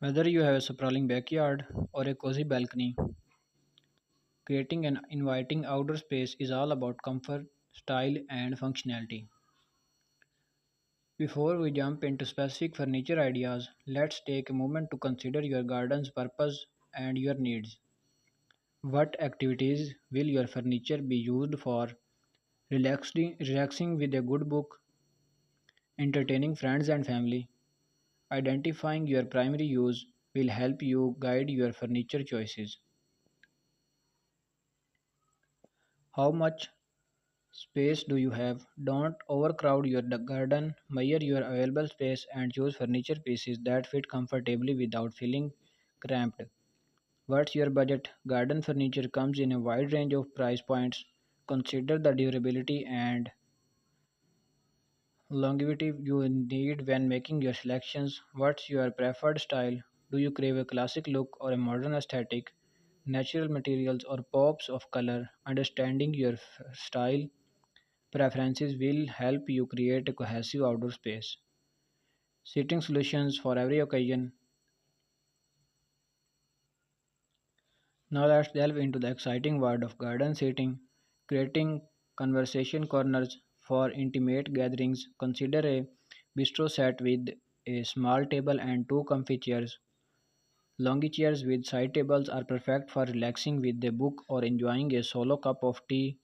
Whether you have a sprawling backyard or a cozy balcony, creating an inviting outdoor space is all about comfort, style, and functionality. Before we jump into specific furniture ideas, let's take a moment to consider your garden's purpose and your needs. What activities will your furniture be used for? Relaxing with a good book, entertaining friends and family. Identifying your primary use will help you guide your furniture choices. How much space do you have? Don't overcrowd your garden. Measure your available space and choose furniture pieces that fit comfortably without feeling cramped. What's your budget? Garden furniture comes in a wide range of price points. Consider the durability and longevity you need when making your selections. What's your preferred style? Do you crave a classic look or a modern aesthetic? Natural materials or pops of color? Understanding your style preferences will help you create a cohesive outdoor space. Seating solutions for every occasion. Now let's delve into the exciting world of garden seating, creating conversation corners for intimate gatherings. Consider a bistro set with a small table and two comfy chairs. Longy chairs with side tables are perfect for relaxing with a book or enjoying a solo cup of tea.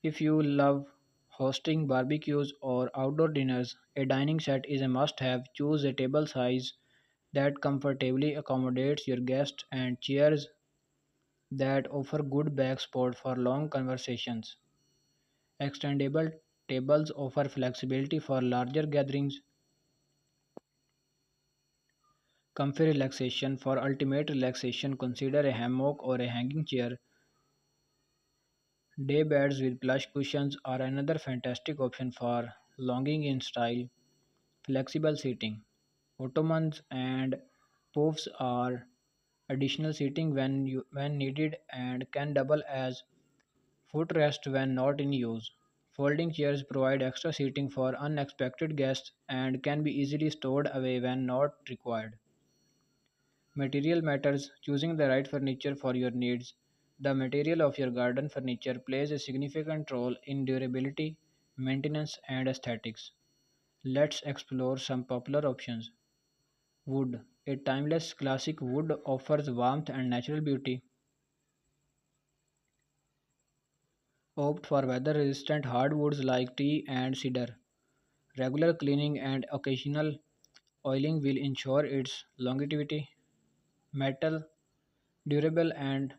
If you love hosting barbecues or outdoor dinners, a dining set is a must have. Choose a table size that comfortably accommodates your guests and chairs that offer good back support for long conversations. Extendable tables offer flexibility for larger gatherings. Comfy relaxation for ultimate relaxation, consider a hammock or a hanging chair. Day beds with plush cushions are another fantastic option for longing in style. Flexible seating. Ottomans and puffs are additional seating when needed and can double as footrest when not in use. Folding chairs provide extra seating for unexpected guests and can be easily stored away when not required. Material matters. Choosing the right furniture for your needs. The material of your garden furniture plays a significant role in durability, maintenance, and aesthetics. Let's explore some popular options. Wood. A timeless classic wood offers warmth and natural beauty. Opt for weather resistant hardwoods like tea and cedar. Regular cleaning and occasional oiling will ensure its longevity. Metal. Durable and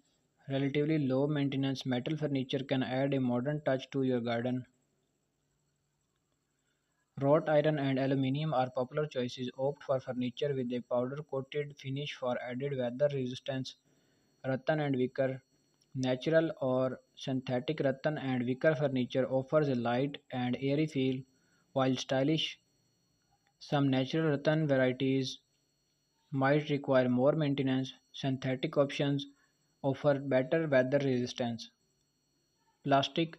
relatively low maintenance metal furniture can add a modern touch to your garden. Wrought iron and aluminium are popular choices. Opt for furniture with a powder coated finish for added weather resistance. Rattan and wicker. Natural or synthetic rattan and wicker furniture offers a light and airy feel, while stylish. Some natural rattan varieties might require more maintenance. Synthetic options offer better weather resistance. Plastic,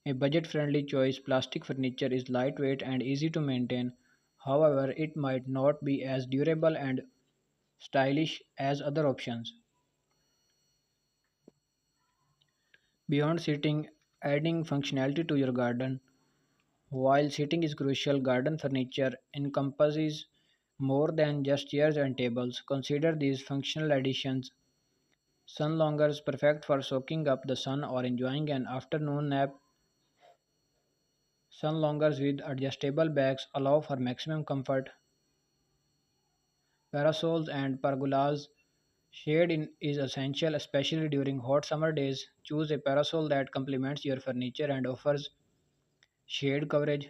a budget friendly choice, plastic furniture is lightweight and easy to maintain. However, it might not be as durable and stylish as other options. Beyond seating, adding functionality to your garden. While seating is crucial, garden furniture encompasses more than just chairs and tables. Consider these functional additions. Sun loungers perfect for soaking up the sun or enjoying an afternoon nap. Sun loungers with adjustable backs allow for maximum comfort. Parasols and pergolas. Shade is essential, especially during hot summer days. Choose a parasol that complements your furniture and offers shade coverage.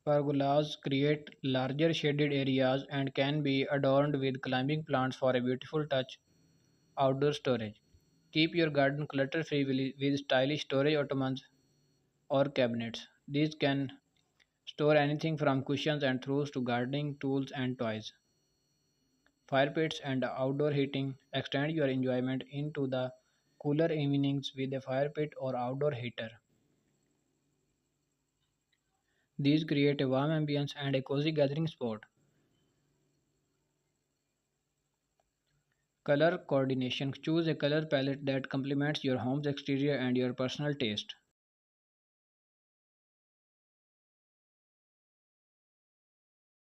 Pergolas create larger shaded areas and can be adorned with climbing plants for a beautiful touch. Outdoor storage. Keep your garden clutter free with stylish storage ottomans or cabinets. These can store anything from cushions and throws to gardening tools and toys. Fire pits and outdoor heating. Extend your enjoyment into the cooler evenings with a fire pit or outdoor heater. These create a warm ambience and a cozy gathering spot. Color coordination. Choose a color palette that complements your home's exterior and your personal taste.